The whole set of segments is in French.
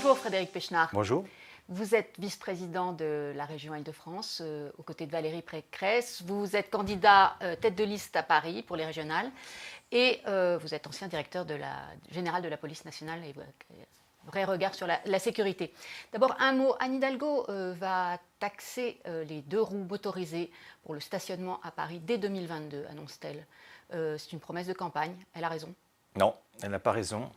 Bonjour Frédéric Pechnard. Bonjour. Vous êtes vice-président de la région Île-de-France, aux côtés de Valérie Pécresse. Vous êtes candidat tête de liste à Paris pour les régionales. Et vous êtes ancien directeur général de la police nationale. Et vrai regard sur la sécurité. D'abord, un mot. Anne Hidalgo va taxer les 2 roues motorisées pour le stationnement à Paris dès 2022, annonce-t-elle. C'est une promesse de campagne. Elle a raison? Non, elle n'a pas raison.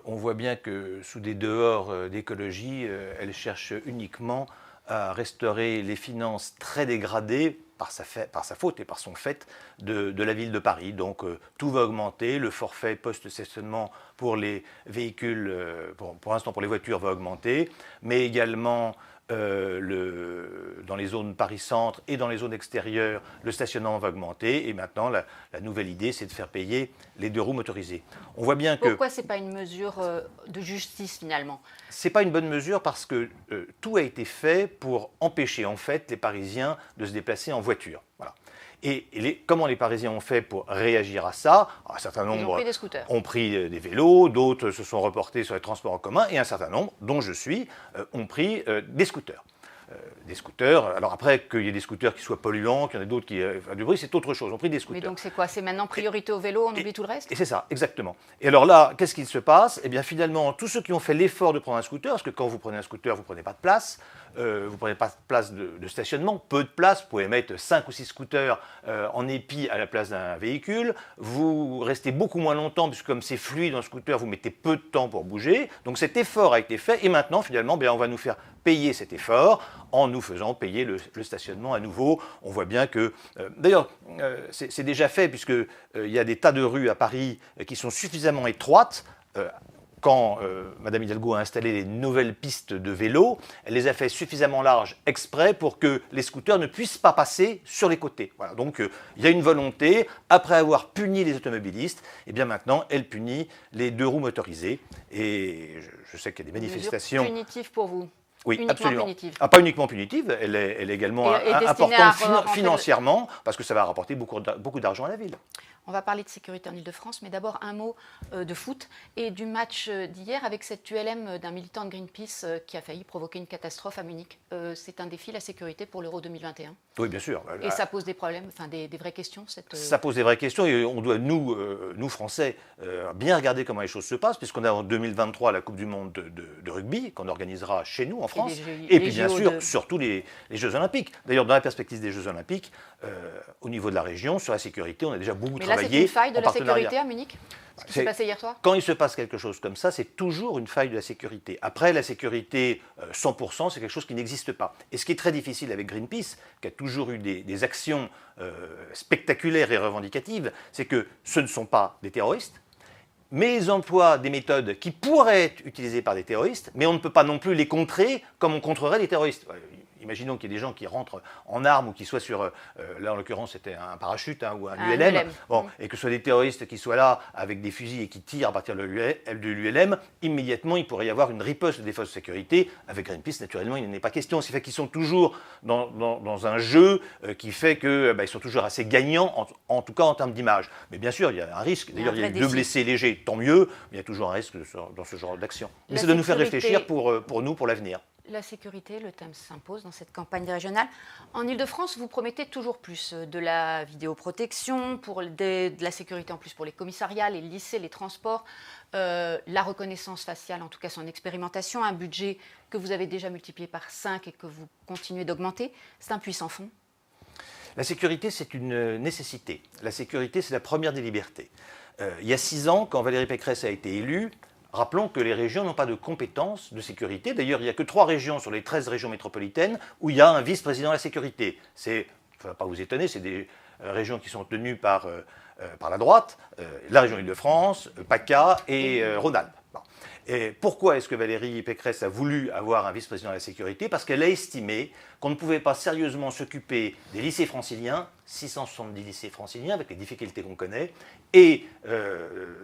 On voit bien que sous des dehors d'écologie, elle cherche uniquement à restaurer les finances très dégradées par sa faute et par son fait de la ville de Paris. Donc tout va augmenter, le forfait post-stationnement pour les véhicules, pour l'instant pour les voitures va augmenter, mais également dans les zones Paris-Centre et dans les zones extérieures, le stationnement va augmenter et maintenant la nouvelle idée c'est de faire payer les 2 roues motorisées. On voit bien que... Pourquoi ce n'est pas une mesure de justice finalement? Ce n'est pas une bonne mesure parce que tout a été fait pour empêcher en fait les Parisiens de se déplacer en voiture. Voilà. Et comment les Parisiens ont fait pour réagir à ça? Un certain nombre ont pris des scooters. Ont pris des vélos, d'autres se sont reportés sur les transports en commun, et un certain nombre, dont je suis, ont pris des scooters. Des scooters, alors après qu'il y ait des scooters qui soient polluants, qu'il y en ait d'autres qui fassent du bruit, c'est autre chose, on a pris des scooters. Mais donc c'est quoi? C'est maintenant priorité au vélo, on oublie tout le reste? Et c'est ça, exactement. Et alors là, qu'est-ce qu'il se passe? Eh bien finalement, tous ceux qui ont fait l'effort de prendre un scooter, parce que quand vous prenez un scooter, vous ne prenez pas de place, vous ne prenez pas de place de stationnement, peu de place, vous pouvez mettre 5 ou 6 scooters en épi à la place d'un véhicule, vous restez beaucoup moins longtemps, puisque comme c'est fluide dans le scooter, vous mettez peu de temps pour bouger, donc cet effort a été fait, et maintenant finalement, on va nous faire payer cet effort en nous faisant payer le stationnement à nouveau. On voit bien que, d'ailleurs, c'est déjà fait, puisqu'il y a des tas de rues à Paris qui sont suffisamment étroites. Quand Mme Hidalgo a installé les nouvelles pistes de vélo, elle les a fait suffisamment larges exprès pour que les scooters ne puissent pas passer sur les côtés. Voilà, donc il y a une volonté, après avoir puni les automobilistes, et bien maintenant elle punit les 2 roues motorisées. Et je sais qu'il y a des manifestations. Une mesure punitive pour vous? Oui, uniquement absolument. Punitive. Ah, pas uniquement punitive, elle est également importante financièrement, parce que ça va rapporter beaucoup d'argent à la ville. On va parler de sécurité en Île-de-France, mais d'abord un mot de foot et du match d'hier avec cette ULM d'un militant de Greenpeace qui a failli provoquer une catastrophe à Munich. C'est un défi, la sécurité, pour l'Euro 2021. Oui, bien sûr. Et ça pose des problèmes, enfin des vraies questions. Ça pose des vraies questions et on doit, nous Français, bien regarder comment les choses se passent, puisqu'on a en 2023 la Coupe du Monde de rugby qu'on organisera chez nous en France. Et puis bien sûr, surtout les Jeux Olympiques. D'ailleurs, dans la perspective des Jeux Olympiques, au niveau de la région, sur la sécurité, on a déjà beaucoup travaillé. C'est une faille de la sécurité à Munich, ce qui s'est passé hier soir? Quand il se passe quelque chose comme ça, c'est toujours une faille de la sécurité. Après, la sécurité 100%, c'est quelque chose qui n'existe pas. Et ce qui est très difficile avec Greenpeace, qui a toujours eu des actions spectaculaires et revendicatives, c'est que ce ne sont pas des terroristes, mais ils emploient des méthodes qui pourraient être utilisées par des terroristes, mais on ne peut pas non plus les contrer comme on contrerait des terroristes. Imaginons qu'il y ait des gens qui rentrent en armes ou qui soient sur, là en l'occurrence c'était un parachute ou un ULM, et que ce soit des terroristes qui soient là avec des fusils et qui tirent à partir de l'ULM, immédiatement il pourrait y avoir une riposte des forces de sécurité. Avec Greenpeace, naturellement, il n'en est pas question. C'est fait qu'ils sont toujours dans un jeu qui fait qu'ils sont toujours assez gagnants, en tout cas en termes d'image. Mais bien sûr, il y a un risque. D'ailleurs, il y a eu 2 blessés légers, tant mieux, mais il y a toujours un risque dans ce genre d'action. Mais ça doit nous faire réfléchir pour nous, pour l'avenir. La sécurité, le thème s'impose dans cette campagne régionale. En Île-de-France, vous promettez toujours plus de la vidéoprotection, de la sécurité en plus pour les commissariats, les lycées, les transports, la reconnaissance faciale, en tout cas son expérimentation, un budget que vous avez déjà multiplié par 5 et que vous continuez d'augmenter. C'est un puissant fond. La sécurité, c'est une nécessité. La sécurité, c'est la première des libertés. Il y a 6 ans, quand Valérie Pécresse a été élue, rappelons que les régions n'ont pas de compétences de sécurité. D'ailleurs, il n'y a que 3 régions sur les 13 régions métropolitaines où il y a un vice-président de la sécurité. Ça ne va pas vous étonner, c'est des régions qui sont tenues par la droite, la région Île-de-France, PACA et Rhône-Alpes. Bon. Et pourquoi est-ce que Valérie Pécresse a voulu avoir un vice-président de la sécurité? Parce qu'elle a estimé qu'on ne pouvait pas sérieusement s'occuper des lycées franciliens, 670 lycées franciliens avec les difficultés qu'on connaît, et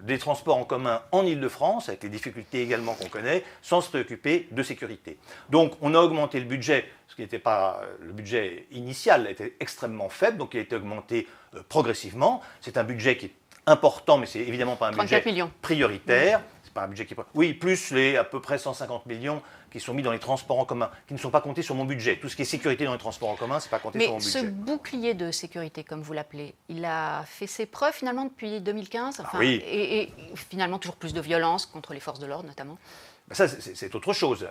des transports en commun en Île-de-France, avec les difficultés également qu'on connaît, sans se préoccuper de sécurité. Donc on a augmenté le budget, ce qui n'était pas le budget initial, était extrêmement faible, donc il a été augmenté progressivement. C'est un budget qui est important, mais c'est évidemment pas un budget prioritaire. pas un budget qui... Oui, plus les à peu près 150 millions qui sont mis dans les transports en commun, qui ne sont pas comptés sur mon budget. Tout ce qui est sécurité dans les transports en commun, c'est pas compté sur mon budget. Mais ce bouclier de sécurité, comme vous l'appelez, il a fait ses preuves finalement depuis 2015, oui. et finalement toujours plus de violence contre les forces de l'ordre notamment. Ben ça, c'est autre chose.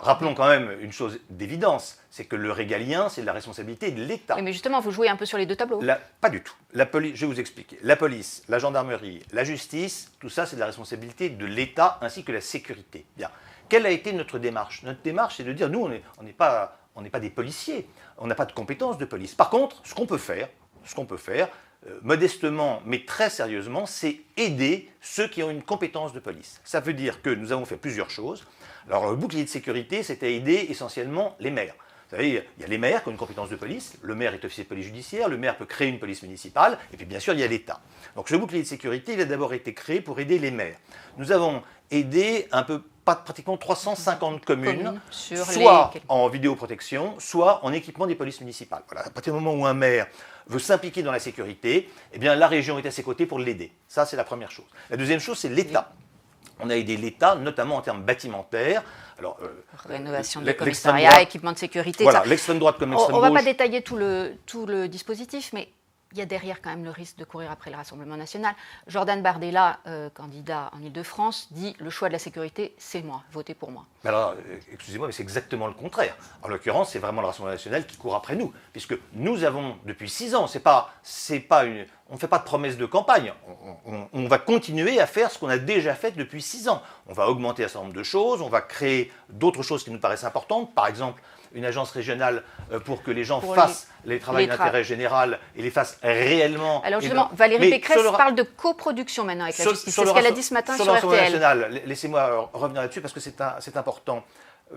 Rappelons quand même une chose d'évidence, c'est que le régalien, c'est de la responsabilité de l'État. Oui, mais justement, vous jouez un peu sur les deux tableaux. Pas du tout. Je vais vous expliquer. La police, la gendarmerie, la justice, tout ça, c'est de la responsabilité de l'État ainsi que la sécurité. Bien. Quelle a été notre démarche? Notre démarche, c'est de dire, nous, on n'est pas des policiers, on n'a pas de compétences de police. Par contre, ce qu'on peut faire, modestement, mais très sérieusement, c'est aider ceux qui ont une compétence de police. Ça veut dire que nous avons fait plusieurs choses. Alors, le bouclier de sécurité, c'était aider essentiellement les maires. Vous savez, il y a les maires qui ont une compétence de police, le maire est officier de police judiciaire, le maire peut créer une police municipale, et puis bien sûr, il y a l'État. Donc, ce bouclier de sécurité, il a d'abord été créé pour aider les maires. Nous avons aidé pratiquement 350 communes, soit en vidéoprotection, soit en équipement des polices municipales. Voilà, à partir du moment où un maire veut s'impliquer dans la sécurité, eh bien, la région est à ses côtés pour l'aider. Ça, c'est la première chose. La deuxième chose, c'est l'État. On a aidé l'État, notamment en termes bâtimentaires. Alors, rénovation de commissariat, équipement de sécurité. Voilà, l'extrême droite comme l'extrême gauche. On ne va pas détailler tout le dispositif, mais il y a derrière quand même le risque de courir après le Rassemblement national. Jordan Bardella, candidat en Ile-de-France, dit « le choix de la sécurité, c'est moi, votez pour moi ». Alors, excusez-moi, mais c'est exactement le contraire. En l'occurrence, c'est vraiment le Rassemblement national qui court après nous, puisque nous avons, depuis 6 ans, on ne fait pas de promesses de campagne, on va continuer à faire ce qu'on a déjà fait depuis 6 ans. On va augmenter un certain nombre de choses, on va créer d'autres choses qui nous paraissent importantes, par exemple une agence régionale pour que les gens fassent les travaux d'intérêt général et les fassent réellement. Alors justement, Valérie Pécresse parle de coproduction maintenant avec la justice. C'est ce qu'elle a dit ce matin sur RTL. Laissez-moi revenir là-dessus parce que c'est important.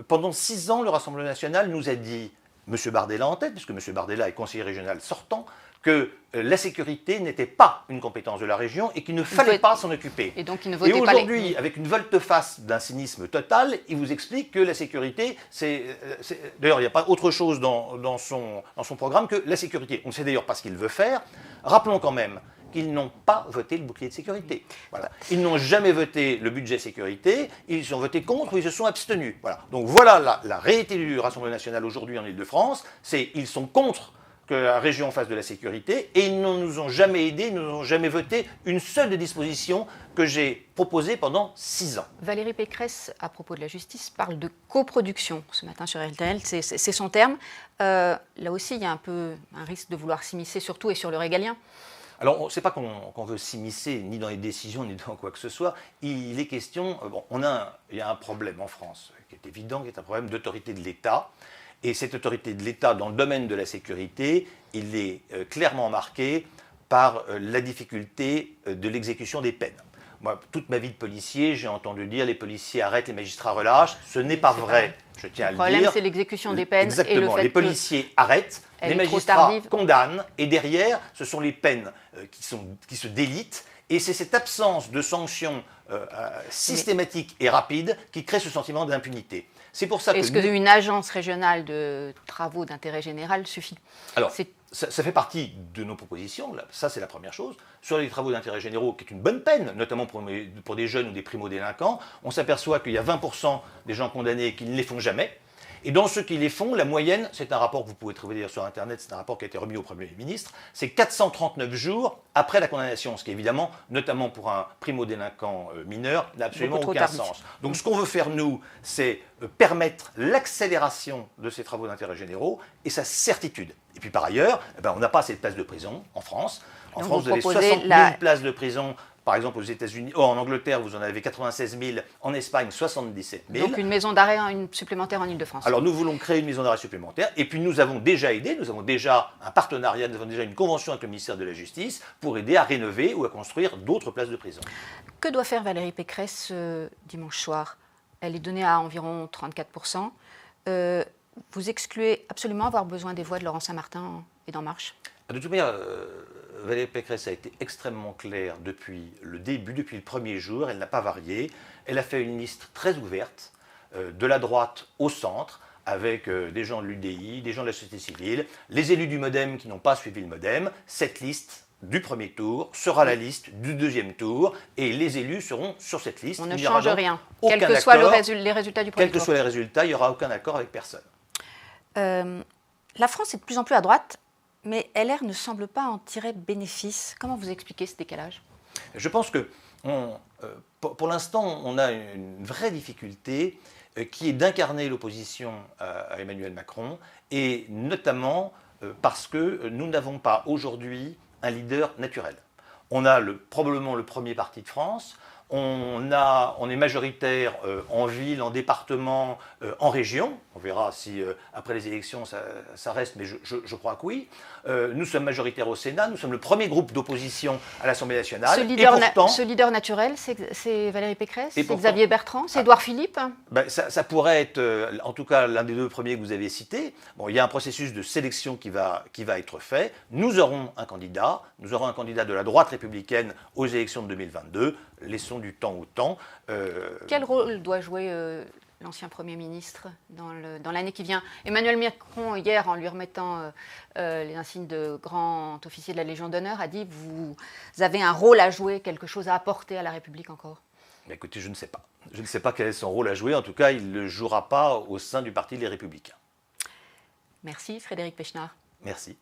Pendant 6 ans, le Rassemblement national nous a dit, M. Bardella en tête, puisque M. Bardella est conseiller régional sortant, que la sécurité n'était pas une compétence de la région et qu'il ne fallait pas s'en occuper. Et donc il ne votait pas. Et aujourd'hui, avec une volte-face d'un cynisme total, il vous explique que la sécurité, d'ailleurs, il n'y a pas autre chose dans son programme que la sécurité. On ne sait d'ailleurs pas ce qu'il veut faire. Rappelons quand même qu'ils n'ont pas voté le bouclier de sécurité. Voilà. Ils n'ont jamais voté le budget sécurité, ils ont voté contre ou ils se sont abstenus. Voilà. Donc voilà la réalité du Rassemblement national aujourd'hui en Ile-de-France, c'est ils sont contre que la région fasse de la sécurité et ils ne nous ont jamais aidés, ils ne nous ont jamais voté une seule des dispositions que j'ai proposées pendant 6 ans. Valérie Pécresse, à propos de la justice, parle de coproduction ce matin sur RTL, c'est son terme. Là aussi, il y a un peu un risque de vouloir s'immiscer sur tout et sur le régalien. Alors, ce n'est pas qu'on veut s'immiscer ni dans les décisions, ni dans quoi que ce soit. Il est question... il y a un problème en France qui est évident, qui est un problème d'autorité de l'État. Et cette autorité de l'État, dans le domaine de la sécurité, il est clairement marqué par la difficulté de l'exécution des peines. Moi, toute ma vie de policier, j'ai entendu dire les policiers arrêtent, les magistrats relâchent. Ce n'est pas vrai, je tiens à le dire. Le problème, c'est l'exécution des peines. Exactement, et le fait les policiers arrêtent, les magistrats condamnent, et derrière, ce sont les peines qui se délitent. Et c'est cette absence de sanctions systématiques et rapides qui crée ce sentiment d'impunité. C'est pour ça que... Est-ce qu'une agence régionale de travaux d'intérêt général suffit? Alors, ça fait partie de nos propositions, là. Ça c'est la première chose. Sur les travaux d'intérêt généraux, qui est une bonne peine, notamment pour des jeunes ou des primo-délinquants, on s'aperçoit qu'il y a 20% des gens condamnés qui ne les font jamais. Et dans ceux qui les font, la moyenne, c'est un rapport que vous pouvez trouver d'ailleurs sur Internet, c'est un rapport qui a été remis au Premier ministre, c'est 439 jours après la condamnation, ce qui évidemment, notamment pour un primo-délinquant mineur, n'a absolument aucun sens. Donc ce qu'on veut faire nous, c'est permettre l'accélération de ces travaux d'intérêt généraux et sa certitude. Et puis par ailleurs, on n'a pas assez de places de prison en France. En France, vous avez 60 000 places de prison. Par exemple, aux États-Unis, en Angleterre, vous en avez 96 000, en Espagne, 77 000. Donc une maison d'arrêt supplémentaire en Ile-de-France. Alors nous voulons créer une maison d'arrêt supplémentaire, et puis nous avons déjà aidé, nous avons déjà un partenariat, nous avons déjà une convention avec le ministère de la Justice pour aider à rénover ou à construire d'autres places de prison. Que doit faire Valérie Pécresse dimanche soir? Elle est donnée à environ 34%. Vous excluez absolument avoir besoin des voix de Laurent Saint-Martin et d'En Marche? De toute manière, Valérie Pécresse a été extrêmement claire depuis le début, depuis le premier jour. Elle n'a pas varié. Elle a fait une liste très ouverte, de la droite au centre, avec des gens de l'UDI, des gens de la société civile, les élus du MoDem qui n'ont pas suivi le MoDem. Cette liste, du premier tour sera la liste du deuxième tour et les élus seront sur cette liste. On ne change rien, quels que soient les résultats du premier tour. Quels que soient les résultats, il n'y aura aucun accord avec personne. La France est de plus en plus à droite, mais LR ne semble pas en tirer bénéfice. Comment vous expliquez ce décalage? Je pense que pour l'instant, on a une vraie difficulté qui est d'incarner l'opposition à Emmanuel Macron, et notamment parce que nous n'avons pas aujourd'hui un leader naturel. On a probablement le premier parti de France, on est majoritaire en ville, en département, en région. On verra si après les élections ça reste, mais je crois que oui. Nous sommes majoritaires au Sénat, nous sommes le premier groupe d'opposition à l'Assemblée nationale. Ce leader naturel, c'est Valérie Pécresse, c'est Xavier Bertrand, c'est Édouard Philippe. Ça pourrait être, en tout cas, l'un des deux premiers que vous avez cités. Bon, il y a un processus de sélection qui va être fait. Nous aurons un candidat de la droite républicaine aux élections de 2022. Laissons du temps au temps. Quel rôle doit jouer l'ancien Premier ministre dans l'année qui vient? Emmanuel Macron, hier, en lui remettant les insignes de grand officier de la Légion d'honneur, a dit « Vous avez un rôle à jouer, quelque chose à apporter à la République encore ». Écoutez, je ne sais pas. Je ne sais pas quel est son rôle à jouer. En tout cas, il ne le jouera pas au sein du Parti Les Républicains. Merci Frédéric Pechnard. Merci.